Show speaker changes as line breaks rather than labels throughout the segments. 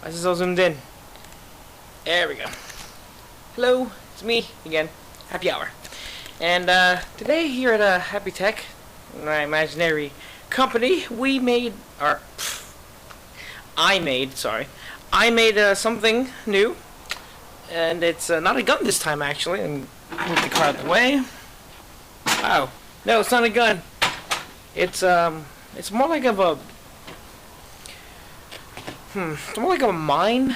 This is all zoomed in. There we go. Hello, it's me again, Happy Hour. And today here at Happy-Tec, my imaginary company, I made something new. And it's not a gun this time, actually. And move the car out of the way. Wow. No, it's not a gun. It's more like it's more like a mine.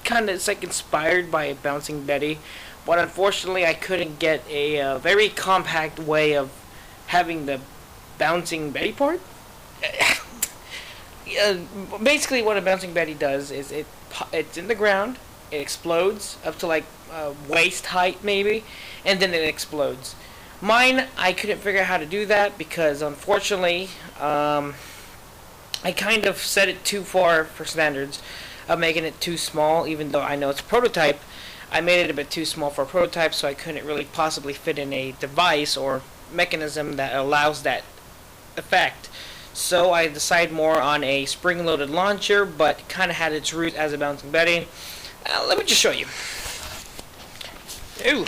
It's like inspired by a Bouncing Betty, but unfortunately I couldn't get a very compact way of having the Bouncing Betty part. Basically, what a Bouncing Betty does is it's in the ground, it explodes up to like waist height maybe, and then it explodes. Mine, I couldn't figure out how to do that because unfortunately, I kind of set it too far for standards of making it too small, even though I know it's a prototype. I made it a bit too small for a prototype, so I couldn't really possibly fit in a device or mechanism that allows that effect. So I decided more on a spring-loaded launcher, but kind of had its roots as a Bouncing Betty. Let me just show you. Ooh,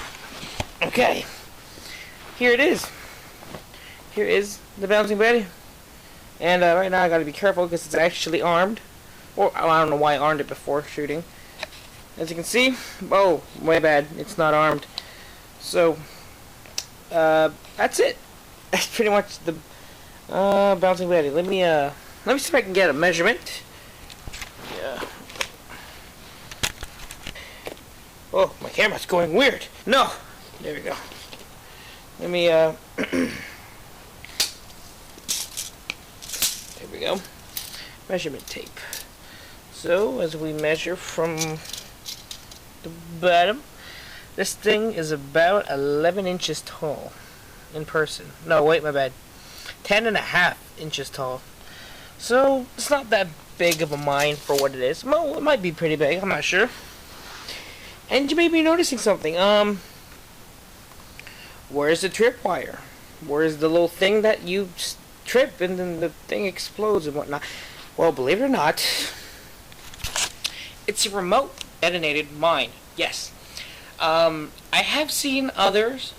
okay. Here it is. Here is the Bouncing Betty. And right now I gotta be careful because it's actually armed. Or I don't know why I armed it before shooting. As you can see, oh, way bad. It's not armed. So that's it. That's pretty much the Bouncing Betty. Let me see if I can get a measurement. Yeah. Oh, my camera's going weird. No, there we go. Let me there we go. Measurement tape. So as we measure from the bottom, this thing is about 11 inches tall in person. No, wait, my bad. 10.5 inches tall. So it's not that big of a mine for what it is. Well, it might be pretty big. I'm not sure. And you may be noticing something. Where's the tripwire? Where's the little thing that you trip and then the thing explodes and whatnot? Well, believe it or not, it's a remote detonated mine. Yes. I have seen others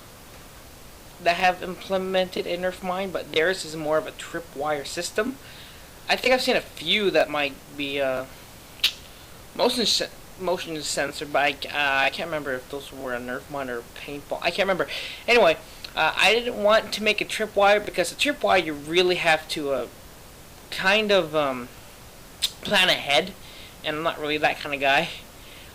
that have implemented a Nerf mine, but theirs is more of a tripwire system. I think I've seen a few that might be motion sensor, but I can't remember if those were a Nerf mine or paintball. I can't remember. Anyway, I didn't want to make a tripwire because a tripwire you really have to kind of plan ahead, and I'm not really that kind of guy.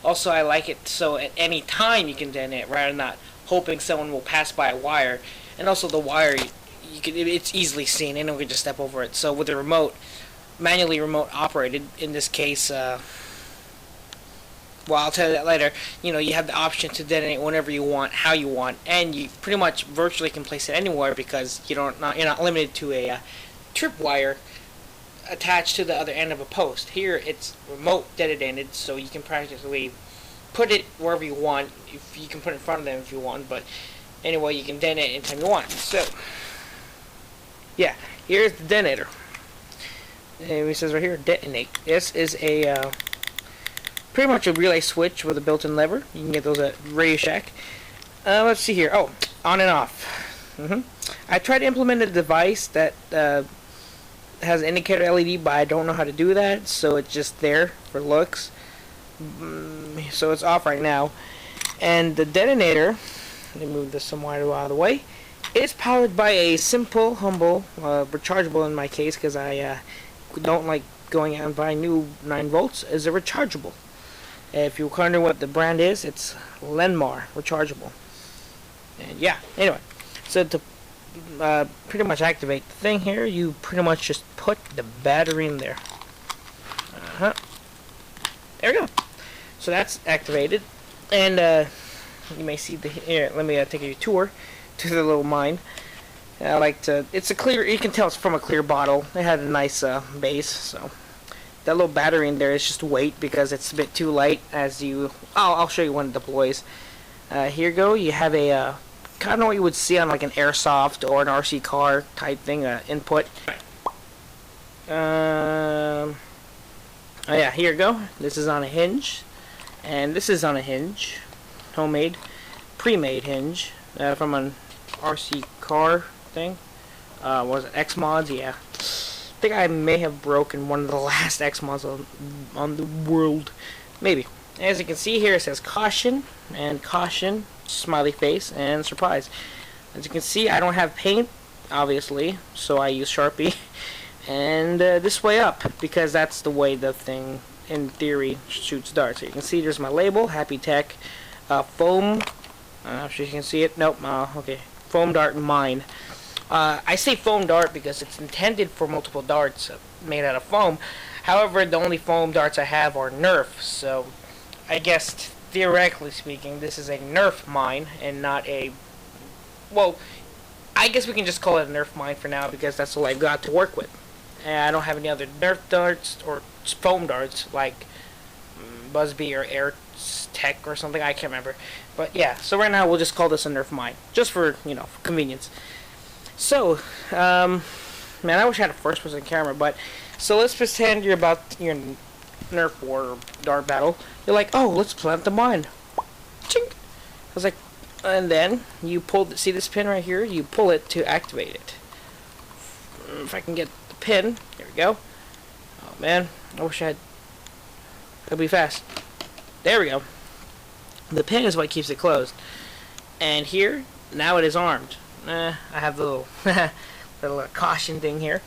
Also, I like it so at any time you can detonate rather than not hoping someone will pass by a wire. And also the wire, it's easily seen, anyone can just step over it. So with the remote, manually remote operated, in this case, well, I'll tell you that later. You know, you have the option to detonate whenever you want, how you want, and you pretty much virtually can place it anywhere because you're not limited to a tripwire attached to the other end of a post. Here, it's remote detonated, so you can practically put it wherever you want. If you can put it in front of them if you want, but anyway, you can detonate anytime you want. So, yeah, here's the detonator. And it says right here, detonate. This is a pretty much a relay switch with a built-in lever. You can get those at Radio Shack. Let's see here. Oh, on and off. I tried to implement a device that has an indicator LED, but I don't know how to do that, so it's just there for looks. So it's off right now. And the detonator, let me move this somewhat out of the way, is powered by a simple, humble, rechargeable in my case, because I don't like going out and buying new 9 volts, is a rechargeable. If you're wondering what the brand is, it's Lenmar rechargeable. And yeah, anyway, so to pretty much activate the thing here, you pretty much just put the battery in there. There we go. So that's activated, and you may see the here. Let me take you a tour to the little mine. I like to. It's a clear. You can tell it's from a clear bottle. It had a nice base. So that little battery in there is just weight because it's a bit too light. As you, I'll show you when it deploys. Here you go. You have a kind of what you would see on like an airsoft or an RC car type thing. Input. Oh yeah. yeah, here you go. This is on a hinge, and this is on a hinge, homemade, pre-made hinge from an RC car thing. Was it X mods? Yeah. I think I may have broken one of the last X mods on the world. Maybe. As you can see here, it says caution, and caution, smiley face, and surprise. As you can see, I don't have paint, obviously, so I use Sharpie. And this way up, because that's the way the thing, in theory, shoots darts. So you can see there's my label, Happy-Tec, foam. I'm not sure you can see it. Nope. Okay. Foam dart mine. I say foam dart because it's intended for multiple darts made out of foam. However, the only foam darts I have are Nerf, so I guess theoretically speaking, this is a Nerf mine and not a. Well, I guess we can just call it a Nerf mine for now because that's all I've got to work with. And I don't have any other Nerf darts or foam darts like Buzzbee or Air-Tec or something. I can't remember. But yeah, so right now we'll just call this a Nerf mine, just for for convenience. So, man, I wish I had a first-person camera, but so let's pretend you're about your Nerf war or dart battle. You're like, oh, let's plant the mine. Chink. I was like, and then you pull. See this pin right here? You pull it to activate it. If I can get the pin, there we go. Oh man, I wish I had. It'll be fast. There we go. The pin is what keeps it closed. And here, now it is armed. I have the little caution thing here.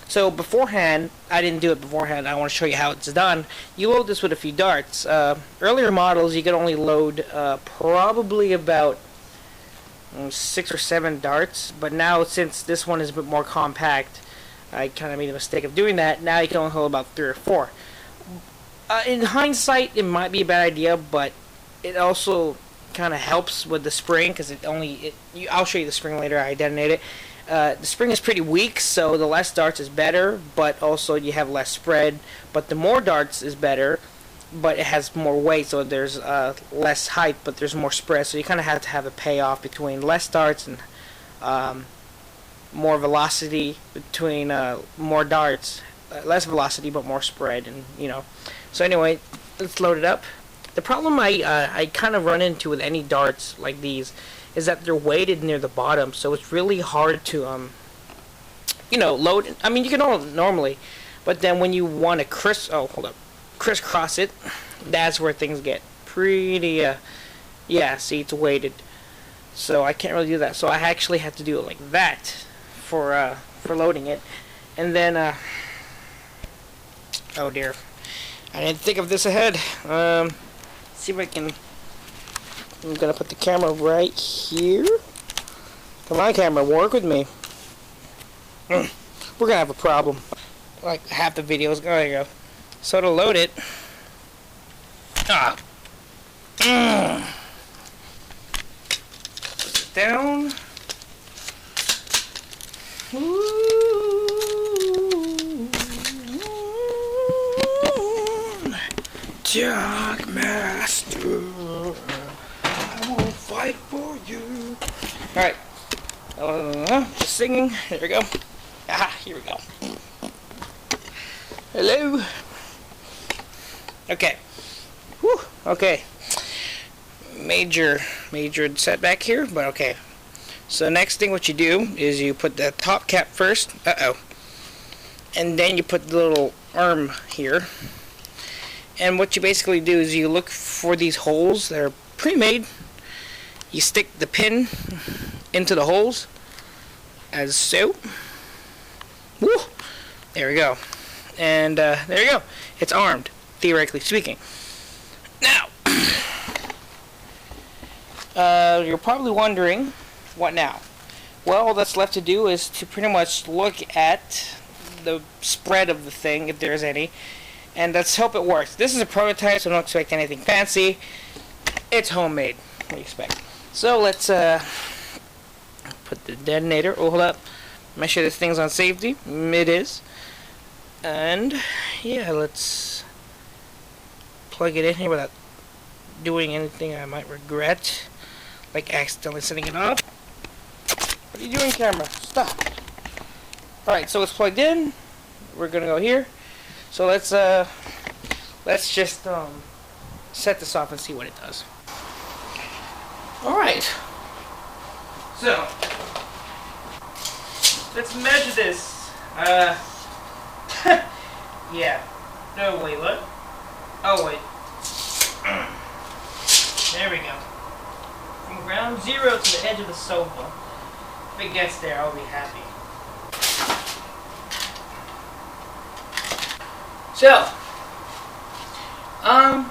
So beforehand, I didn't do it beforehand. I want to show you how it's done. You load this with a few darts. Earlier models, you could only load probably about 6 or 7 darts. But now, since this one is a bit more compact, I kind of made a mistake of doing that. Now you can only hold about 3 or 4. In hindsight, it might be a bad idea, but it also kind of helps with the spring because I'll show you the spring later. I detonate it. The spring is pretty weak, so the less darts is better, but also you have less spread. But the more darts is better, but it has more weight, so there's less height, but there's more spread. So you kind of have to have a payoff between less darts and more velocity between more darts, less velocity but more spread, and So anyway, let's load it up. The problem I kind of run into with any darts like these is that they're weighted near the bottom, so it's really hard to load. I mean, you can load it normally, but then when you want to crisscross it, that's where things get pretty. Yeah, see, it's weighted, so I can't really do that. So I actually have to do it like that for loading it, and then oh dear, I didn't think of this ahead. See if I can. I'm gonna put the camera right here. Come on, camera, work with me. We're gonna have a problem. Like half the videos. Oh, there you go. So to load it. Put it down. Jack Master, I will fight for you. Alright. Just singing. Here we go. Here we go. Hello. Okay. Whew. Okay. Major setback here, but okay. So next thing what you do is you put the top cap first. And then you put the little arm here. And what you basically do is you look for these holes that are pre-made. You stick the pin into the holes, as so. Woo! There we go. And there you go. It's armed, theoretically speaking. Now, you're probably wondering, what now? Well, all that's left to do is to pretty much look at the spread of the thing, if there's any, and let's hope it works. This is a prototype, so don't expect anything fancy. It's homemade. What do you expect? So let's put the detonator. Oh, hold up. Make sure this thing's on safety. It is. And yeah, let's plug it in here without doing anything I might regret, like accidentally setting it off. What are you doing, camera? Stop. Alright, so it's plugged in. We're gonna go here. So let's let's just set this off and see what it does. Alright. So, let's measure this. Yeah. No, wait, what? Oh, wait. There we go. From ground zero to the edge of the sofa. If it gets there, I'll be happy. So, not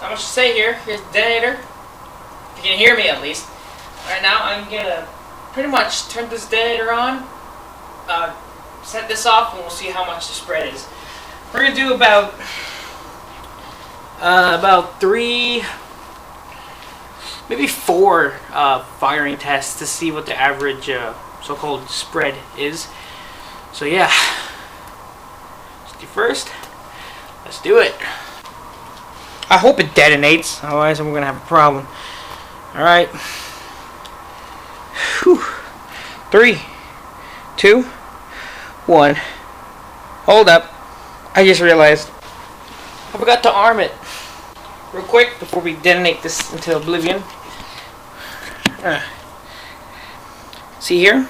much to say here. Here's the detonator. If you can hear me at least. Alright, now I'm gonna pretty much turn this detonator on, set this off, and we'll see how much the spread is. We're gonna do about 3, maybe 4 firing tests to see what the average so-called spread is. So yeah, let's do first. Let's do it. I hope it detonates, otherwise I'm gonna have a problem. All right. 3, 2, 1. Hold up. I just realized I forgot to arm it. Real quick before we detonate this into oblivion. See here?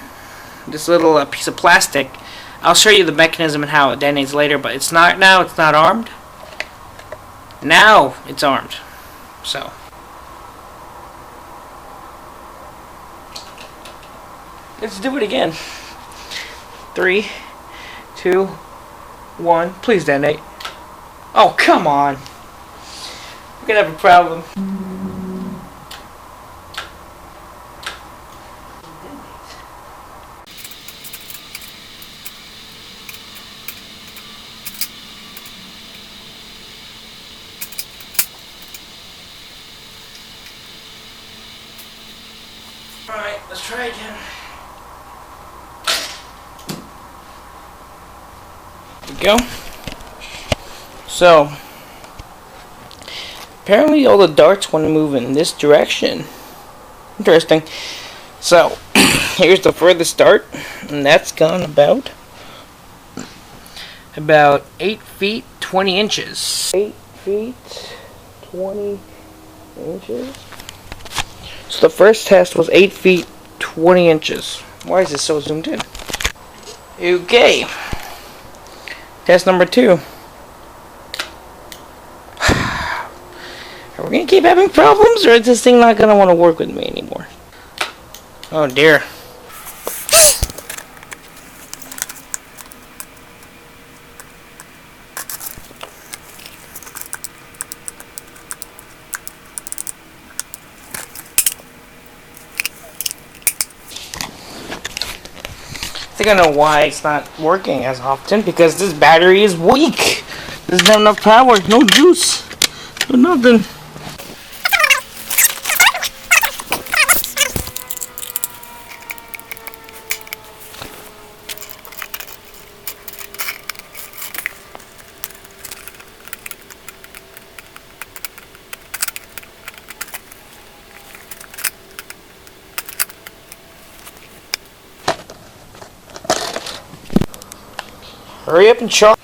This little piece of plastic. I'll show you the mechanism and how it detonates later, but it's not now, it's not armed. Now it's armed. So. Let's do it again. 3, 2, 1. Please detonate. Oh, come on. We're gonna have a problem. Alright, let's try again. There we go. So, apparently all the darts want to move in this direction. Interesting. So, here's the furthest dart, and that's gone about 8 feet 20 inches. 8 feet 20 inches. So the first test was 8 feet 20 inches. Why is this so zoomed in? Okay. Test number 2. Are we gonna keep having problems, or is this thing not gonna want to work with me anymore? Oh dear. I think I know why it's not working as often, because this battery is weak. Doesn't have enough power, no juice, no nothing. Hurry up and charge.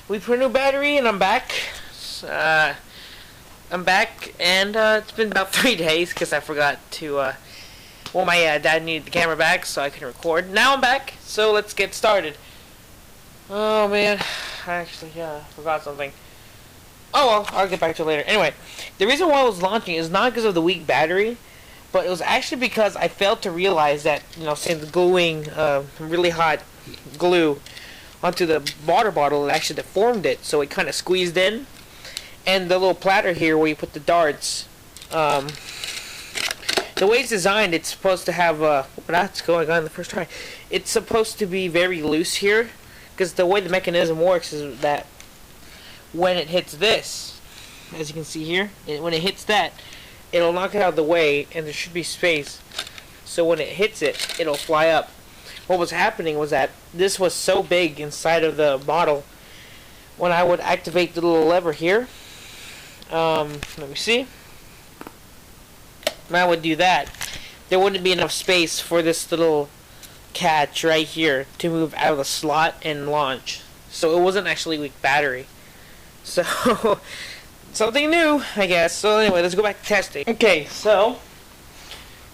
We put a new battery, and I'm back. And it's been about 3 days because I forgot to. Well, my dad needed the camera back, so I couldn't record. Now I'm back, so let's get started. Oh man, I actually forgot something. Oh well, I'll get back to it later. Anyway, the reason why I was launching is not because of the weak battery, but it was actually because I failed to realize that, since gluing really hot glue onto the water bottle, it actually deformed it, so it kind of squeezed in. And the little platter here where you put the darts, the way it's designed, it's supposed to have that's going on the first try. It's supposed to be very loose here, because the way the mechanism works is that when it hits this, as you can see here, when it hits that, it'll knock it out of the way, and there should be space, so when it hits it, it'll fly up. What was happening was that this was so big inside of the bottle, when I would activate the little lever here, let me see, when I would do that, there wouldn't be enough space for this little catch right here to move out of the slot and launch. So it wasn't actually a weak battery. So, something new, I guess. So anyway, let's go back to testing. Okay, so,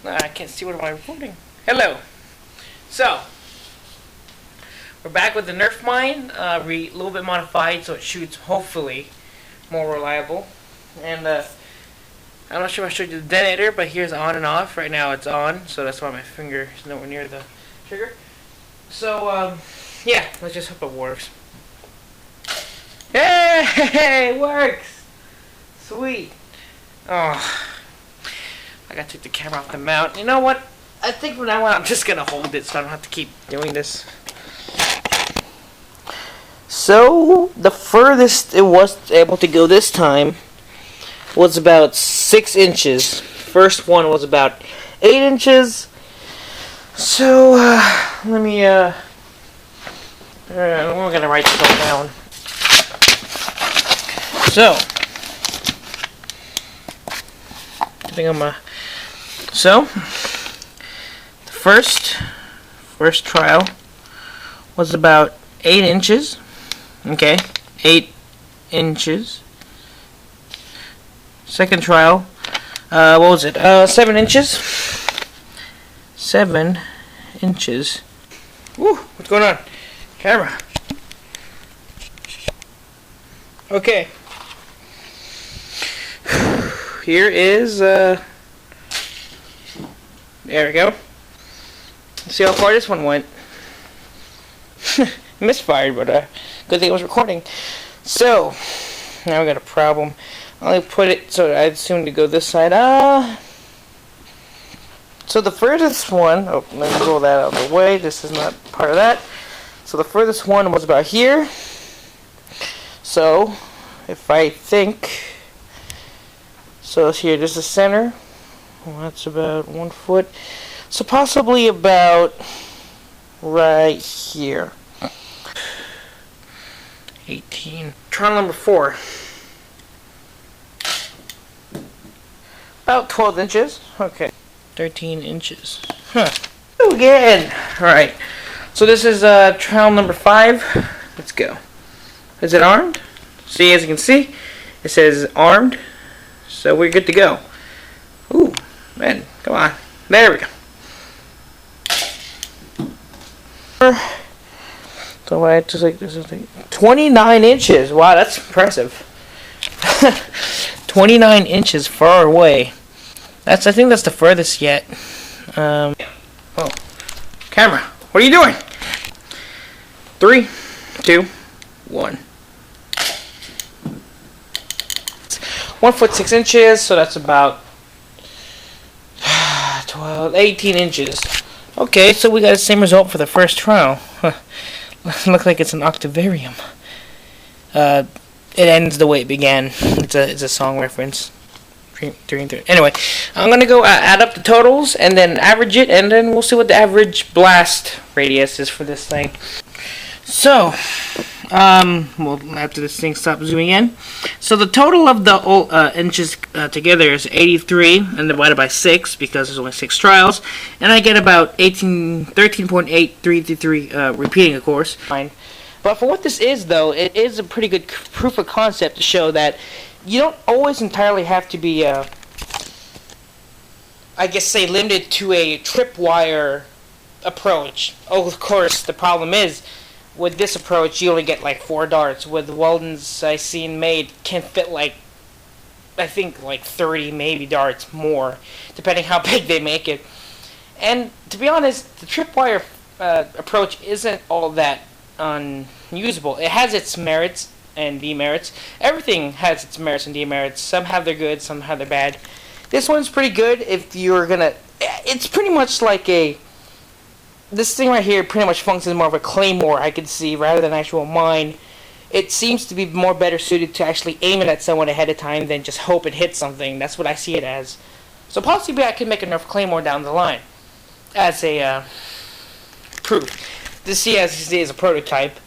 I can't see, what am I recording? Hello. So, we're back with the Nerf mine, a little bit modified so it shoots, hopefully, more reliable. And, I'm not sure if I showed you the detonator, but here's on and off. Right now it's on, so that's why my finger is nowhere near the trigger. So, yeah, let's just hope it works. Hey, it works! Sweet. Oh, I gotta take the camera off the mount. You know what? I think from now on I'm just gonna hold it so I don't have to keep doing this. So, the furthest it was able to go this time was about 6 inches. First one was about 8 inches. So, let me, we're gonna write this all down. So, I think so, the first trial was about 8 inches. Okay, 8 inches. Second trial, what was it? 7 inches. 7 inches. Woo, what's going on? Camera. Okay. Here is, there we go. Let's see how far this one went. Misfired, but good thing it was recording. So, now we got a problem. I'll put it so I assume to go this side. So the furthest one, oh, let me roll that out of the way. This is not part of that. So the furthest one was about here. So, if I think, so here, this is the center. Well, that's about 1 foot. So possibly about right here. 18. Trial number 4. About 12 inches. Okay. 13 inches. Huh. Again. Alright. So this is trial number 5. Let's go. Is it armed? See, as you can see, it says armed. So we're good to go. Ooh, man, come on. There we go. So I just like this is 29 inches. Wow, that's impressive. 29 inches far away. I think that's the furthest yet. Oh, camera, what are you doing? 3, 2, 1. 1 foot 6 inches, so that's about 18 inches. Okay, so we got the same result for the first trial. Looks like it's an octavarium. It ends the way it began. It's a song reference. Anyway, I'm gonna go add up the totals and then average it, and then we'll see what the average blast radius is for this thing. So, well, after this thing stops zooming in, so the total of the inches together is 83 and divided by 6 because there's only 6 trials, and I get about 13.8333 repeating, of course. Fine. But for what this is, though, it is a pretty good proof of concept to show that you don't always entirely have to be, I guess, say, limited to a tripwire approach. Oh, of course, the problem is, with this approach, you only get like 4 darts. With Weldon's I seen made, can fit like, I think like 30 maybe darts more, depending how big they make it. And to be honest, the tripwire approach isn't all that unusable. It has its merits and demerits. Everything has its merits and demerits. Some have their good, some have their bad. This one's pretty good if you're gonna. It's pretty much like a. This thing right here pretty much functions more of a claymore, I could see, rather than actual mine. It seems to be more better suited to actually aim it at someone ahead of time than just hope it hits something. That's what I see it as. So possibly I could make a Nerf claymore down the line as a proof. This see as a prototype,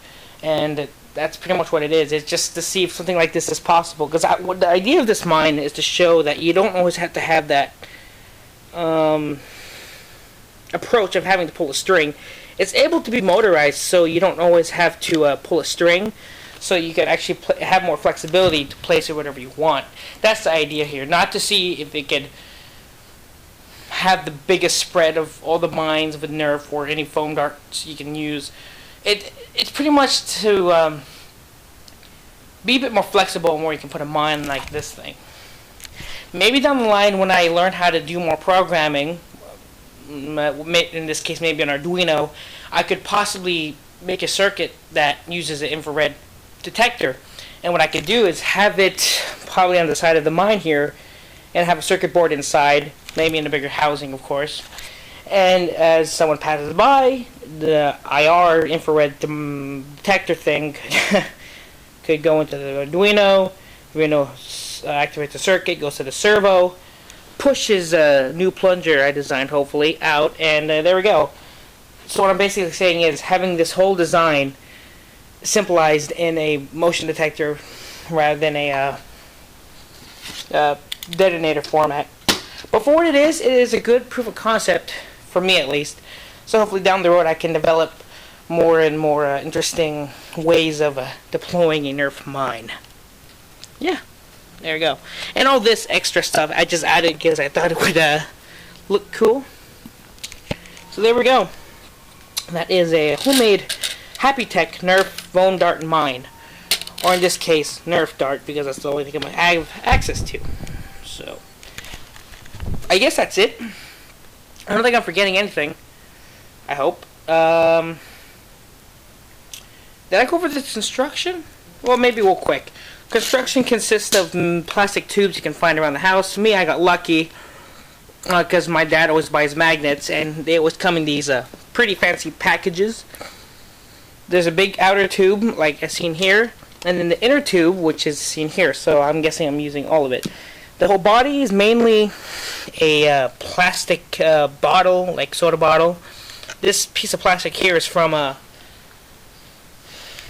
and that's pretty much what it is. It's just to see if something like this is possible. Because the idea of this mine is to show that you don't always have to have that approach of having to pull a string. It's able to be motorized, so you don't always have to pull a string. so you can actually have more flexibility to place it whatever you want. That's the idea here, not to see if it could have the biggest spread of all the mines with Nerf or any foam darts you can use. It's pretty much to be a bit more flexible and where you can put a mine like this thing. Maybe down the line when I learn how to do more programming, in this case maybe an Arduino, I could possibly make a circuit that uses an infrared detector. And what I could do is have it probably on the side of the mine here and have a circuit board inside, maybe in a bigger housing of course. And as someone passes by, the IR infrared detector thing could go into the Arduino. Arduino activates the circuit, goes to the servo, pushes a new plunger I designed hopefully out, and there we go. So what I'm basically saying is having this whole design simplified in a motion detector rather than a detonator format. But for what it is a good proof of concept, for me at least. So hopefully down the road I can develop more and more interesting ways of deploying a Nerf mine. Yeah, there we go. And all this extra stuff I just added because I thought it would look cool. So there we go. That is a homemade Happy-Tec Nerf foam dart mine. Or in this case, Nerf dart, because that's the only thing I have access to. So, I guess that's it. I don't think I'm forgetting anything. I hope. Did I go over this construction? Well, maybe real quick. Construction consists of plastic tubes you can find around the house. Me, I got lucky because my dad always buys magnets, and they always come in these pretty fancy packages. There's a big outer tube, like as seen here, and then the inner tube, which is seen here. So I'm guessing I'm using all of it. The whole body is mainly a plastic bottle, like soda bottle. This piece of plastic here is from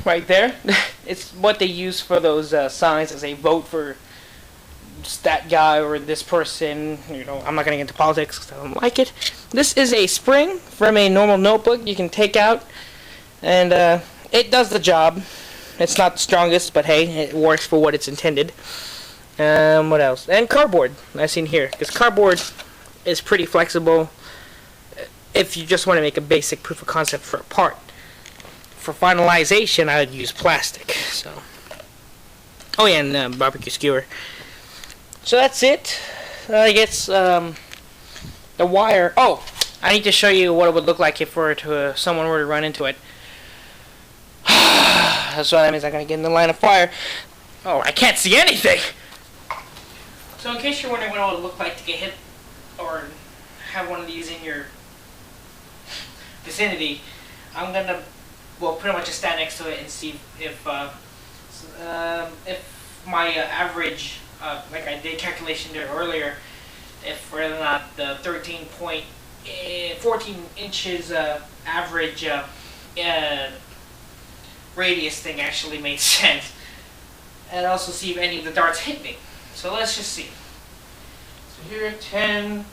right there. It's what they use for those signs as a vote for that guy or this person. You know, I'm not gonna get into politics because I don't like it. This is a spring from a normal notebook you can take out, and it does the job. It's not the strongest, but hey, it works for what it's intended. What else? And cardboard, as seen here, because cardboard is pretty flexible if you just want to make a basic proof of concept for a part. For finalization, I would use plastic. So, oh yeah, and barbecue skewer. So that's it. I guess the wire. Oh, I need to show you what it would look like if someone were to run into it. So that means I'm gonna get in the line of fire. Oh, I can't see anything. So in case you're wondering what it would look like to get hit or have one of these in your vicinity, I'm gonna pretty much just stand next to it and see if my average, like I did calculation there earlier, if whether or not the 14 inches average radius thing actually made sense, and also see if any of the darts hit me. So let's just see. So here, 10,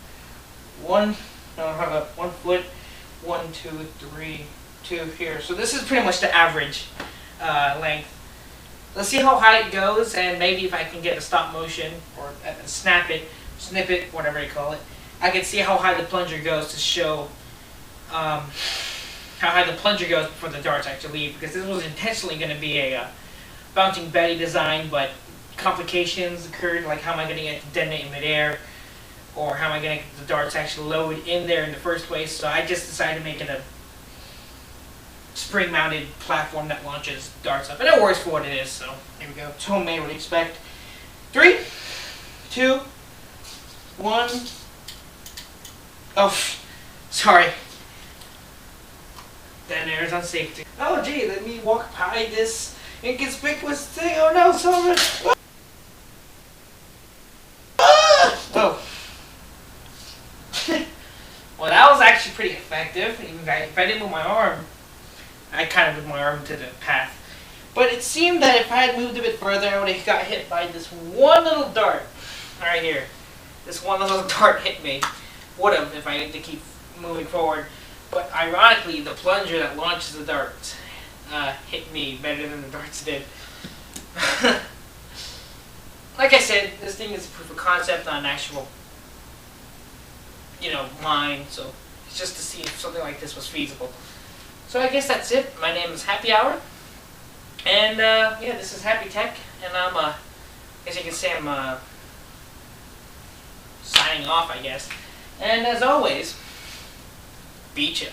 1, no, how about 1 foot, 1, 2, 3, 2 here. So this is pretty much the average length. Let's see how high it goes, and maybe if I can get a stop motion or snip it, whatever you call it, I can see how high the plunger goes to show how high the plunger goes before the darts actually leave. Because this was intentionally going to be a bouncing Betty design, but complications occurred, like how am I going to get it to detonate in midair, or how am I going to get the darts actually loaded in there in the first place. So I just decided to make it a spring-mounted platform that launches darts up, and it works for what it is. So here we go. It's homemade, what do you expect? 3, 2, 1. Oh, sorry. Detonator's on safety. Oh gee, let me walk by this inconspicuous thing. Oh no, someone. Oh. Well, that was actually pretty effective. Even if I didn't move my arm, I kind of moved my arm to the path. But it seemed that if I had moved a bit further, I would have got hit by this one little dart. Right here. This one little dart hit me. Would have if I had to keep moving forward. But ironically, the plunger that launches the darts hit me better than the darts did. Like I said, this thing is proof of concept, not an actual, mine. So it's just to see if something like this was feasible. So I guess that's it. My name is Happy Hour, and yeah, this is Happy-Tec, and I'm as you can see, I'm signing off, I guess. And as always, be chill.